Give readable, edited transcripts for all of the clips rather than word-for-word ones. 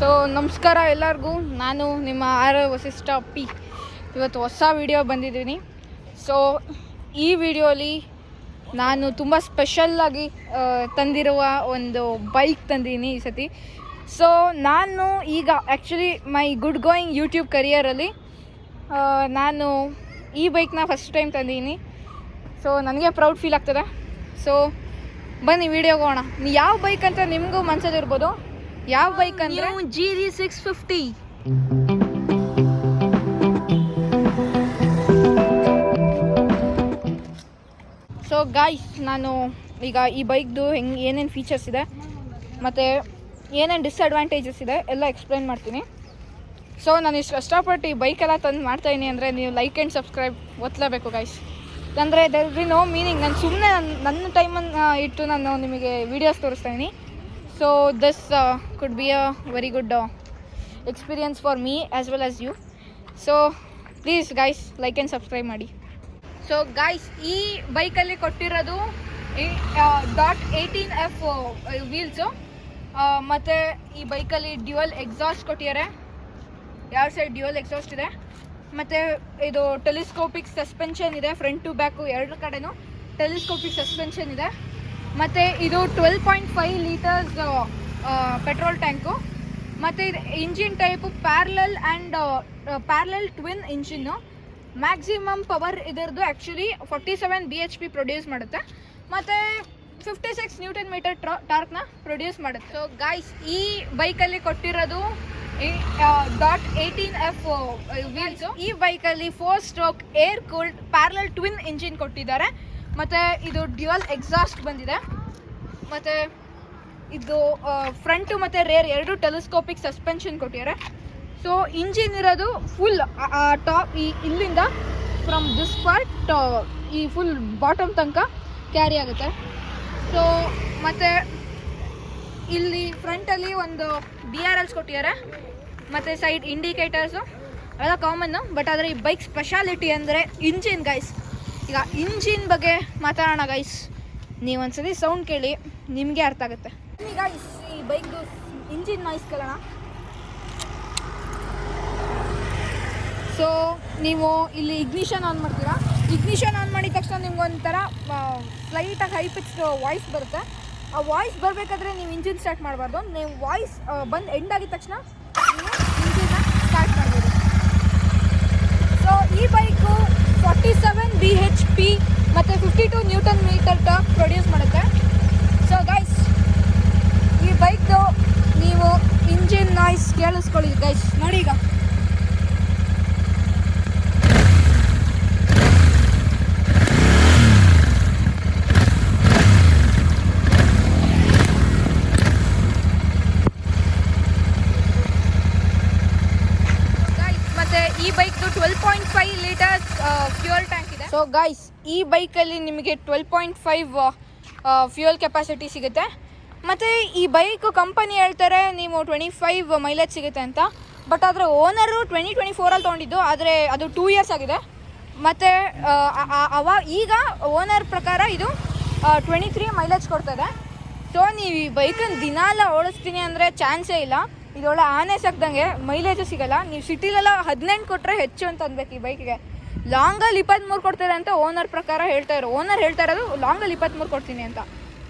So ನಮಸ್ಕಾರ ಎಲ್ಲರಿಗೂ. ನಾನು ನಿಮ್ಮ ವಸಿಷ್ಠ ಪಿ. ಇವತ್ತು ಹೊಸ ವಿಡಿಯೋ ಬಂದಿದ್ದೀನಿ. ಸೊ ಈ ವಿಡಿಯೋಲಿ ನಾನು ತುಂಬ ಸ್ಪೆಷಲ್ಲಾಗಿ ತಂದಿರುವ ಒಂದು ಬೈಕ್ ತಂದಿದ್ದೀನಿ ಈ ಸತಿ. ಸೊ ನಾನು ಈಗ actually my good going YouTube ಕರಿಯರಲ್ಲಿ ನಾನು ಈ ಬೈಕ್ನ ಫಸ್ಟ್ ಟೈಮ್ ತಂದಿದ್ದೀನಿ. ಸೊ ನನಗೆ ಪ್ರೌಡ್ ಫೀಲ್ ಆಗ್ತದೆ. ಸೊ ಬನ್ನಿ ವಿಡಿಯೋಗೆ ಹೋಗೋಣ. ಯಾವ ಬೈಕ್ ಅಂತ ನಿಮಗೂ ಮನಸ್ಸಲ್ಲಿರ್ಬೋದು. ಯಾವ ಬೈಕ್ ಅಂದರೆ GD650. ಸೊ ಗಾಯ್ಸ್, ನಾನು ಈಗ ಈ ಬೈಕ್ದು ಏನೇನು ಫೀಚರ್ಸ್ ಇದೆ ಮತ್ತು ಏನೇನು ಡಿಸ್ಅಡ್ವಾಂಟೇಜಸ್ ಇದೆ ಎಲ್ಲ ಎಕ್ಸ್ಪ್ಲೈನ್ ಮಾಡ್ತೀನಿ. ಸೊ ನಾನು ಇಷ್ಟು ಕಷ್ಟಪಟ್ಟು ಈ ಬೈಕೆಲ್ಲ ತಂದು ಮಾಡ್ತಾಯಿದ್ದೀನಿ ಅಂದರೆ ನೀವು ಲೈಕ್ ಆ್ಯಂಡ್ ಸಬ್ಸ್ಕ್ರೈಬ್ ಒತ್ತಲೇಬೇಕು ಗಾಯ್ಸ್. ಅಂದರೆ ದೆರ್ ಬಿ ನೋ ಮೀನಿಂಗ್. ನಾನು ಸುಮ್ಮನೆ ನನ್ನ ಟೈಮನ್ನು ಇಟ್ಟು ನಾನು ನಿಮಗೆ videos ತೋರಿಸ್ತಾಯಿದ್ದೀನಿ. So this could be a very good experience for me as well as you. So please guys, like and subscribe ಮಾಡಿ. So guys, ಈ ಬೈಕಲ್ಲಿ ಕೊಟ್ಟಿರೋದು .18F ವೀಲ್ಸು ಮತ್ತು ಈ ಬೈಕಲ್ಲಿ ಡ್ಯುಯಲ್ ಎಕ್ಸಾಸ್ಟ್ ಕೊಟ್ಟಿದ್ದಾರೆ. ಎರಡು ಸೈಡ್ ಡ್ಯುಯಲ್ ಎಕ್ಸಾಸ್ಟ್ ಇದೆ ಮತ್ತು ಇದು ಟೆಲಿಸ್ಕೋಪಿಕ್ ಸಸ್ಪೆನ್ಷನ್ ಇದೆ. ಫ್ರಂಟ್ ಟು ಬ್ಯಾಕು ಎರಡು ಕಡೆನೂ ಟೆಲಿಸ್ಕೋಪಿಕ್ ಸಸ್ಪೆನ್ಷನ್ ಇದೆ. ಮತ್ತು ಇದು 12.5 ಲೀಟರ್ಸ್ ಪೆಟ್ರೋಲ್ ಟ್ಯಾಂಕು. ಮತ್ತು ಇದು engine type parallel twin engine. Maximum power ಇದರದ್ದು ಆ್ಯಕ್ಚುಲಿ 47 BHP ಪ್ರೊಡ್ಯೂಸ್ ಮಾಡುತ್ತೆ ಮತ್ತು 56 ನ್ಯೂಟನ್ ಮೀಟರ್ ಟಾರ್ಕ್ನ ಪ್ರೊಡ್ಯೂಸ್ ಮಾಡುತ್ತೆ. ಸೊ ಗಾಯ್ಸ್, ಈ ಬೈಕಲ್ಲಿ ಕೊಟ್ಟಿರೋದು .18F ವೀಲ್ಸು. ಈ ಬೈಕಲ್ಲಿ 4 stroke air cooled parallel twin engine ಕೊಟ್ಟಿದ್ದಾರೆ ಮತ್ತು ಇದು ಡ್ಯುಯಲ್ ಎಕ್ಸಾಸ್ಟ್ ಬಂದಿದೆ. ಮತ್ತು ಇದು ಫ್ರಂಟು ಮತ್ತು ರೇರ್ ಎರಡು ಟೆಲಿಸ್ಕೋಪಿಕ್ ಸಸ್ಪೆನ್ಷನ್ ಕೊಟ್ಟಿದ್ದಾರೆ. ಸೊ ಇಂಜಿನ್ ಇರೋದು ಫುಲ್ ಟಾಪ್ ಇಲ್ಲಿಂದ ಫ್ರಮ್ ದಿಸ್ ಪಾರ್ಟ್ ಈ ಫುಲ್ ಬಾಟಮ್ ತನಕ ಕ್ಯಾರಿ ಆಗುತ್ತೆ. ಸೊ ಮತ್ತು ಇಲ್ಲಿ ಫ್ರಂಟಲ್ಲಿ ಒಂದು DRLs ಕೊಟ್ಟಿದ್ದಾರೆ ಮತ್ತು ಸೈಡ್ ಇಂಡಿಕೇಟರ್ಸು ಎಲ್ಲ ಕಾಮನ್ನು. ಬಟ್ ಆದರೆ ಈ ಬೈಕ್ ಸ್ಪೆಷಾಲಿಟಿ ಅಂದರೆ ಇಂಜಿನ್ ಗೈಸ್. ಈಗ ಇಂಜಿನ್ ಬಗ್ಗೆ ಮಾತಾಡೋಣ ಗೈಸ್. ನೀವು ಒಂದ್ಸತಿ ಸೌಂಡ್ ಕೇಳಿ, ನಿಮಗೆ ಅರ್ಥ ಆಗುತ್ತೆ. ಈಗ ಈ ಬೈಕ್ದು ಇಂಜಿನ್ ನಾಯ್ಸ್ ಕೇಳೋಣ. ಸೊ ನೀವು ಇಲ್ಲಿ ಇಗ್ನಿಷನ್ ಆನ್ ಮಾಡ್ತೀರಾ. ಇಗ್ನಿಷನ್ ಆನ್ ಮಾಡಿದ ತಕ್ಷಣ ನಿಮ್ಗೊಂಥರ ಫ್ಲೈಟಾಗಿ ಹೈ ಪಿಚ್ಡ್ ವಾಯ್ಸ್ ಬರುತ್ತೆ. ಆ ವಾಯ್ಸ್ ಬರಬೇಕಾದ್ರೆ ನೀವು ಇಂಜಿನ್ ಸ್ಟಾರ್ಟ್ ಮಾಡಬಾರ್ದು. ನೀವು ವಾಯ್ಸ್ ಬಂದು ಎಂಡ್ ಆಗಿದ ತಕ್ಷಣ ನೀವು ಇಂಜಿನ್ನ ಸ್ಟಾರ್ಟ್ ಮಾಡ್ಬೋದು. ಸೊ ಈ ಬೈಕು 47 BHP ಮತ್ತು 52 ನ್ಯೂಟನ್ ಮೀಟರ್ ಟಾರ್ಕ್ ಪ್ರೊಡ್ಯೂಸ್ ಮಾಡುತ್ತೆ. ಸೊ ಗೈಸ್, ಈ ಬೈಕ್ದು ನೀವು ಇಂಜಿನ್ ನಾಯ್ಸ್ ಕೇಳಿಸ್ಕೊಳ್ಳಿ ಗೈಸ್. ನೋಡಿ ಈಗ ಈ ಬೈಕ್ದು 12.5 ಲೀಟರ್ಸ್ ಫ್ಯೂಯಲ್ ಟ್ಯಾಂಕ್ ಇದೆ. ಸೊ ಗೈಸ್, ಈ ಬೈಕಲ್ಲಿ ನಿಮಗೆ 12.5 ಫ್ಯೂಯಲ್ ಕೆಪಾಸಿಟಿ ಸಿಗುತ್ತೆ. ಮತ್ತು ಈ ಬೈಕು ಕಂಪನಿ ಹೇಳ್ತಾರೆ ನೀವು 25 ಮೈಲೇಜ್ ಸಿಗುತ್ತೆ ಅಂತ. ಬಟ್ ಆದರೆ ಓನರು 2024 ತೊಗೊಂಡಿದ್ದು, ಆದರೆ ಅದು 2 ಇಯರ್ಸ್ ಆಗಿದೆ. ಮತ್ತು ಈಗ ಓನರ್ ಪ್ರಕಾರ ಇದು 23 ಮೈಲೇಜ್ ಕೊಡ್ತದೆ. ಸೊ ನೀವು ಈ ಬೈಕನ್ನು ದಿನಾಲ ಓಡಿಸ್ತೀನಿ ಅಂದರೆ ಚಾನ್ಸೇ ಇಲ್ಲ. ಇದೊಳ್ಳೆ ಆನೆ ಸಾಕ್ದಂಗೆ ಮೈಲೇಜು ಸಿಗೋಲ್ಲ. ನೀವು ಸಿಟಿಲೆಲ್ಲ 18 ಕೊಟ್ಟರೆ ಹೆಚ್ಚು ಅಂತ ಅನ್ಬೇಕು. ಈ ಬೈಕಿಗೆ ಲಾಂಗಲ್ಲಿ 23 ಕೊಡ್ತಾರೆ ಅಂತ ಓನರ್ ಪ್ರಕಾರ ಓನರ್ ಹೇಳ್ತಾ ಇರೋದು ಲಾಂಗಲ್ಲಿ 23 ಕೊಡ್ತೀನಿ ಅಂತ.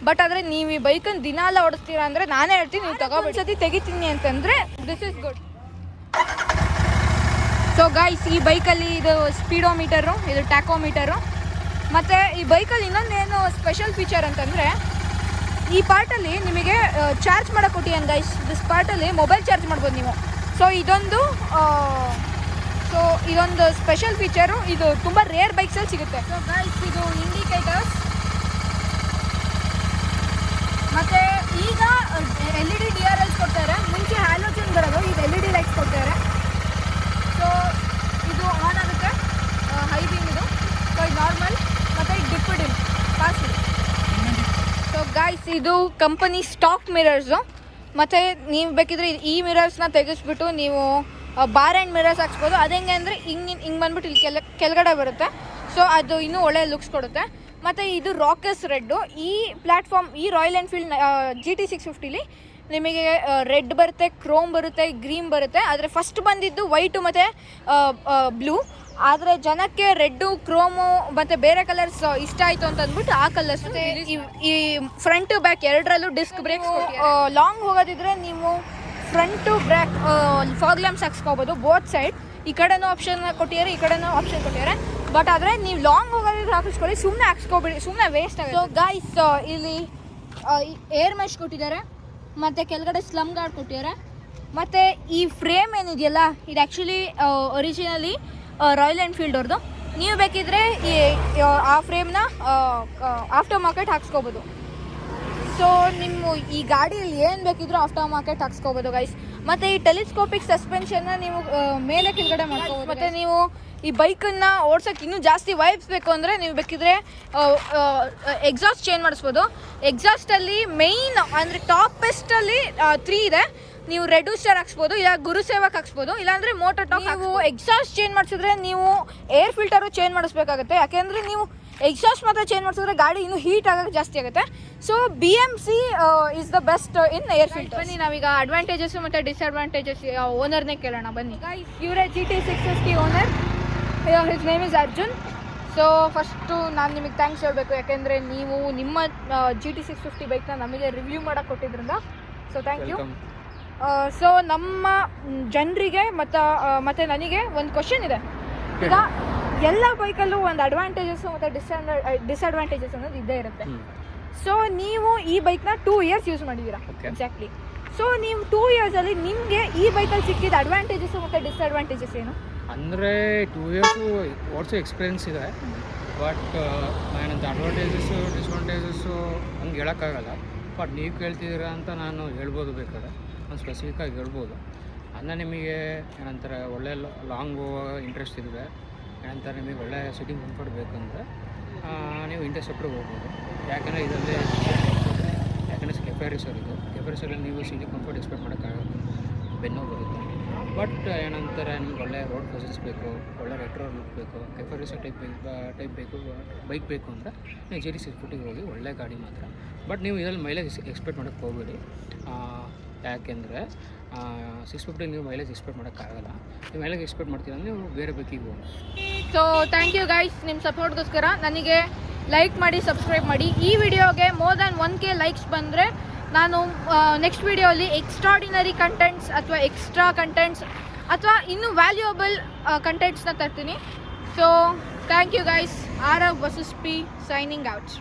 ಬಟ್ ಆದರೆ ನೀವು ಈ ಬೈಕನ್ನು ದಿನಾಲ ಓಡಿಸ್ತೀರಾ ಅಂದರೆ ನಾನೇ ಹೇಳ್ತೀನಿ ನೀವು ತಗೋಬಿಟ್ಟು ತೆಗಿತೀನಿ ಅಂತಂದರೆ this is good. So guys, ಈ ಬೈಕಲ್ಲಿ ಇದು ಸ್ಪೀಡೋಮೀಟರು, ಇದು ಟ್ಯಾಕೋಮೀಟರು. ಮತ್ತು ಈ ಬೈಕಲ್ಲಿ ಇನ್ನೊಂದೇನು ಸ್ಪೆಷಲ್ ಫೀಚರ್ ಅಂತಂದರೆ ಈ ಪಾರ್ಟಲ್ಲಿ ನಿಮಗೆ ಚಾರ್ಜ್ ಮಾಡೋಕೆ ಕೊಟ್ಟಿಯನ್ ಗೈಸ್. ದಿಸ್ ಪಾರ್ಟಲ್ಲಿ ಮೊಬೈಲ್ ಚಾರ್ಜ್ ಮಾಡ್ಬೋದು ನೀವು. ಸೊ ಇದೊಂದು ಸ್ಪೆಷಲ್ ಫೀಚರು. ಇದು ತುಂಬ ರೇರ್ ಬೈಕ್ಸಲ್ಲಿ ಸಿಗುತ್ತೆ. ಸೊ ಗೈಸ್, ಇದು ಇಂಡಿಕೇಟರ್ಸ್. ಮತ್ತು ಈಗ LED DRLs ಕೊಡ್ತಾರೆ. ಮುಂಚೆ ಹ್ಯಾಲೋಜನ್ ಬರೋದು, ಇದು LED ಲೈಟ್ಸ್ ಕೊಡ್ತಾರೆ. ಸೊ ಇದು ಆನ್ ಆಗುತ್ತೆ, ಹೈ ಬೀಮ್ ಇದು. ಸೊ ಇದು ನಾರ್ಮಲ್ ಮತ್ತು ಇದು dip dim fast. So guys, ಇದು ಕಂಪನಿ ಸ್ಟಾಕ್ ಮಿರರ್ಸು. ಮತ್ತು ನೀವು ಬೇಕಿದ್ರೆ ಈ ಮಿರರ್ಸ್ನ ತೆಗೆಸ್ಬಿಟ್ಟು ನೀವು ಬಾರ್ ಆ್ಯಂಡ್ ಮಿರರ್ಸ್ ಹಾಕ್ಸ್ಬೋದು. ಅದು ಹೆಂಗೆ ಅಂದರೆ ಹಿಂಗೆ ಬಂದ್ಬಿಟ್ಟು ಇಲ್ಲಿ ಕೆಳಗಡೆ ಬರುತ್ತೆ. ಸೊ ಅದು ಇನ್ನೂ ಒಳ್ಳೆಯ ಲುಕ್ಸ್ ಕೊಡುತ್ತೆ. ಮತ್ತು ಇದು ರಾಕಸ್ ರೆಡ್ಡು. ಈ ಪ್ಲ್ಯಾಟ್ಫಾರ್ಮ್, ಈ ರಾಯಲ್ ಎನ್ಫೀಲ್ಡ್ GT650ಲಿ ನಿಮಗೆ ರೆಡ್ ಬರುತ್ತೆ, ಕ್ರೋಮ್ ಬರುತ್ತೆ, ಗ್ರೀನ್ ಬರುತ್ತೆ. ಆದರೆ ಫಸ್ಟ್ ಬಂದಿದ್ದು ವೈಟು ಮತ್ತು ಬ್ಲೂ. ಆದರೆ ಜನಕ್ಕೆ ರೆಡ್ಡು, ಕ್ರೋಮು ಮತ್ತು ಬೇರೆ ಕಲರ್ಸ್ ಇಷ್ಟ ಆಯಿತು ಅಂತ ಅಂದ್ಬಿಟ್ಟು ಆ ಕಲರ್ಸ್. ಈ ಫ್ರಂಟು ಬ್ಯಾಕ್ ಎರಡರಲ್ಲೂ ಡಿಸ್ಕ್ ಬ್ರೇಕ್ಸ್. ಲಾಂಗ್ ಹೋಗೋದಿದ್ರೆ ನೀವು ಫ್ರಂಟು ಬ್ಯಾಕ್ ಫಾಗ್ ಲ್ಯಾಂಪ್ಸ್ ಹಾಕ್ಸ್ಕೊಬೋದು ಬೋತ್ ಸೈಡ್. ಈ ಕಡೆನೂ ಆಪ್ಷನ್ ಕೊಟ್ಟಿದ್ದಾರೆ, ಈ ಕಡೆನೂ ಆಪ್ಷನ್ ಕೊಟ್ಟಿದ್ದಾರೆ. ಬಟ್ ಆದರೆ ನೀವು ಲಾಂಗ್ ಹೋಗೋದಿದ್ರೆ ಹಾಕಿಸ್ಕೊಳ್ಳಿ, ಸುಮ್ಮನೆ ಹಾಕ್ಸ್ಕೊಬೇಡಿ, ಸುಮ್ಮನೆ ವೇಸ್ಟ್ ಆಗುತ್ತೆ. ಸೊ ಗಾಯ್ಸ್, ಇಲ್ಲಿ ಏರ್ ಮೆಶ್ ಕೊಟ್ಟಿದ್ದಾರೆ ಮತ್ತು ಕೆಳಗಡೆ ಸ್ಲಮ್ ಗಾರ್ಡ್ ಕೊಟ್ಟಿದ್ದಾರೆ. ಮತ್ತು ಈ ಫ್ರೇಮ್ ಏನಿದೆಯಲ್ಲ, ಇದು ಆ್ಯಕ್ಚುಲಿ ಒರಿಜಿನಲಿ ರಾಯಲ್ ಎನ್ಫೀಲ್ಡ್ ಅವ್ರದ್ದು. ನೀವು ಬೇಕಿದ್ರೆ ಆ ಫ್ರೇಮ್ನ ಆಫ್ಟರ್ ಮಾರ್ಕೆಟ್ ಹಾಕ್ಸ್ಕೊಬೋದು. ಸೊ ನಿಮ್ಮ ಈ ಗಾಡಿಯಲ್ಲಿ ಏನು ಬೇಕಿದ್ರೂ ಆಫ್ಟರ್ ಮಾರ್ಕೆಟ್ ಹಾಕ್ಸ್ಕೊಬೋದು ಗೈಸ್. ಮತ್ತು ಈ ಟೆಲಿಸ್ಕೋಪಿಕ್ ಸಸ್ಪೆನ್ಷನ್ನ ನೀವು ಮೇಲೆ ಕೆಳಗಡೆ ಮಾಡ್ಕೋಬೋದು. ಮತ್ತು ನೀವು ಈ ಬೈಕನ್ನು ಓಡ್ಸೋಕ್ಕೆ ಇನ್ನೂ ಜಾಸ್ತಿ ವೈಬ್ಸ್ ಬೇಕು ಅಂದರೆ ನೀವು ಬೇಕಿದ್ರೆ ಎಕ್ಸಾಸ್ಟ್ ಚೇಂಜ್ ಮಾಡಿಸ್ಬೋದು. ಎಕ್ಸಾಸ್ಟಲ್ಲಿ ಮೇಯ್ನ್ ಅಂದರೆ ಟಾಪೆಸ್ಟಲ್ಲಿ 3 ಇದೆ. ನೀವು ರೆಡ್ಯೂಸರ್ ಹಾಕ್ಸ್ಬೋದು, ಇಲ್ಲ ಗುರುಸೇವಕ್ ಹಾಕ್ಸ್ಬೋದು, ಇಲ್ಲಾಂದರೆ ಮೋಟರ್ ಟಾಪ್. ನೀವು ಎಕ್ಸಾಸ್ಟ್ ಚೇಂಜ್ ಮಾಡಿಸಿದ್ರೆ ನೀವು ಏರ್ ಫಿಲ್ಟರು ಚೇಂಜ್ ಮಾಡಿಸ್ಬೇಕಾಗುತ್ತೆ. ಯಾಕೆಂದರೆ ನೀವು ಎಕ್ಸಾಸ್ಟ್ ಮಾತ್ರ ಚೇಂಜ್ ಮಾಡಿಸಿದ್ರೆ ಗಾಡಿ ಇನ್ನೂ ಹೀಟ್ ಆಗೋಕ್ಕೆ ಜಾಸ್ತಿ ಆಗುತ್ತೆ. So BMC is the best in air filter. ಬನ್ನಿ ನಾವೀಗ ಅಡ್ವಾಂಟೇಜಸ್ ಮತ್ತು ಡಿಸ್ಅಡ್ವಾಂಟೇಜಸ್ ಓನರ್ನೇ ಕೇಳೋಣ. ಬನ್ನಿ ಇವರೇ GT650 owner. His name is Arjun. So first ನಾನು ನಿಮಗೆ ಥ್ಯಾಂಕ್ಸ್ ಹೇಳಬೇಕು, ಯಾಕೆಂದರೆ ನೀವು ನಿಮ್ಮ GT650 ಬೈಕ್ನ ನಮಗೆ ರಿವ್ಯೂ ಮಾಡೋಕ್ಕೆ ಕೊಟ್ಟಿದ್ರಿಂದ. So thank you. ಸೊ ನಮ್ಮ ಜನರಿಗೆ ಮತ್ತು ನನಗೆ ಒಂದು ಕ್ವಶನ್ ಇದೆ. ಈಗ ಎಲ್ಲ ಬೈಕಲ್ಲೂ ಒಂದು ಅಡ್ವಾಂಟೇಜಸ್ ಮತ್ತು ಡಿಸ್ಅಡ್ವಾಂಟೇಜಸ್ ಅನ್ನೋದು ಇದ್ದೇ ಇರುತ್ತೆ. ಸೊ ನೀವು ಈ ಬೈಕ್ನ 2 ಇಯರ್ಸ್ ಯೂಸ್ ಮಾಡಿದ್ದೀರಾ ಎಕ್ಸಾಕ್ಟ್ಲಿ. ಸೊ ನೀವು 2 ಇಯರ್ಸಲ್ಲಿ ನಿಮಗೆ ಈ ಬೈಕಲ್ಲಿ ಸಿಕ್ಕಿದ ಅಡ್ವಾಂಟೇಜಸ್ ಮತ್ತು ಡಿಸ್ಅಡ್ವಾಂಟೇಜಸ್ ಏನು? ಅಂದರೆ 2 ಇಯರ್ಸು ಓಡಿಸೋ ಎಕ್ಸ್ಪೀರಿಯನ್ಸ್ ಇದೆ. ಬಟ್ ಏನಂತ ಅಡ್ವಾಂಟೇಜಸ್ಸು ಡಿಸ್ಅಡ್ವಾಂಟೇಜಸ್ಸು ಹಂಗೆ ಹೇಳೋಕ್ಕಾಗಲ್ಲ. ಬಟ್ ನೀವು ಕೇಳ್ತಿದ್ದೀರಾ ಅಂತ ನಾನು ಹೇಳ್ಬೋದು, ಬೇಕಾದ್ರೆ ನಾನು ಸ್ಪೆಸಿಫಿಕ್ಕಾಗಿ ಹೇಳ್ಬೋದು. ಅದನ್ನ ನಿಮಗೆ ಏನಂತಾರೆ ಒಳ್ಳೆ ಲಾಂಗ್ ಹೋಗೋ ಇಂಟ್ರೆಸ್ಟ್ ಇದೆ, ಏನಂತಾರೆ ನಿಮಗೆ ಒಳ್ಳೆ ಸಿಟ್ಟಿಂಗ್ ಕಂಫರ್ಟ್ ಬೇಕಂದರೆ ನೀವು ಇಂಟರ್ಸೆಪ್ಟ್ರಿಗೆ ಹೋಗ್ಬೋದು. ಯಾಕಂದರೆ ಇದರಲ್ಲಿ ಕೆಫೆರಿಸರ್ ಇದು. ಕೆಫೆರಿಸರಲ್ಲಿ ನೀವು ಸಿಟ್ಟಿಂಗ್ ಕಂಫರ್ಟ್ ಎಕ್ಸ್ಪೆಕ್ಟ್ ಮಾಡೋಕ್ಕಾಗಲ್ಲ, ಬೆನ್ನು ಬರುತ್ತೆ. ಬಟ್ ಏನಂತಾರೆ ನಿಮ್ಗೆ ಒಳ್ಳೆ ರೋಡ್ ಪ್ರೆಸೆನ್ಸ್ ಬೇಕು, ಒಳ್ಳೆ ರೆಟ್ರೋ ಲುಕ್ ಬೇಕು, ಕೆಫೆರಿಸರ್ ಟೈಪ್ ಬೇಕು ಬೈಕ್ ಬೇಕು ಅಂದರೆ ನೀವು GT650 ಹೋಗಿ ಒಳ್ಳೆ ಗಾಡಿ ಮಾತ್ರ. ಬಟ್ ನೀವು ಇದರಲ್ಲಿ ಮೈಲೇಜ್ ಎಕ್ಸ್ಪೆಕ್ಟ್ ಮಾಡೋಕ್ಕೆ ಹೋಗಬೇಡಿ. ಯಾಕೆಂದರೆ 650 ನೀವು ಮೈಲೇಜ್ ಎಕ್ಸ್ಪೆಕ್ಟ್ ಮಾಡೋಕ್ಕಾಗಲ್ಲ. ನೀವು ಮೈಲೇಜ್ ಎಕ್ಸ್ಪೆಕ್ಟ್ ಮಾಡ್ತೀರ ಅಂದರೆ ನೀವು ಬೇರೆ ಬೈಕಿಗೆ ಹೋಗಿ. ಸೊ ಥ್ಯಾಂಕ್ ಯು ಗೈಸ್ ನಿಮ್ಮ ಸಪೋರ್ಟ್ಗೋಸ್ಕರ. ನನಗೆ ಲೈಕ್ ಮಾಡಿ, ಸಬ್ಸ್ಕ್ರೈಬ್ ಮಾಡಿ. ಈ ವಿಡಿಯೋಗೆ ಮೋರ್ ದ್ಯಾನ್ 1K ಲೈಕ್ಸ್ ಬಂದರೆ ನಾನು ನೆಕ್ಸ್ಟ್ ವಿಡಿಯೋಲಿ ಎಕ್ಸ್ಟ್ರಾಡಿನರಿ ಕಂಟೆಂಟ್ಸ್ ಅಥವಾ ಎಕ್ಸ್ಟ್ರಾ ಕಂಟೆಂಟ್ಸ್ ಅಥವಾ ಇನ್ನೂ ವ್ಯಾಲ್ಯೂಯಬಲ್ ಕಂಟೆಂಟ್ಸ್ನ ತರ್ತೀನಿ. So thank you guys. RF vs P signing out.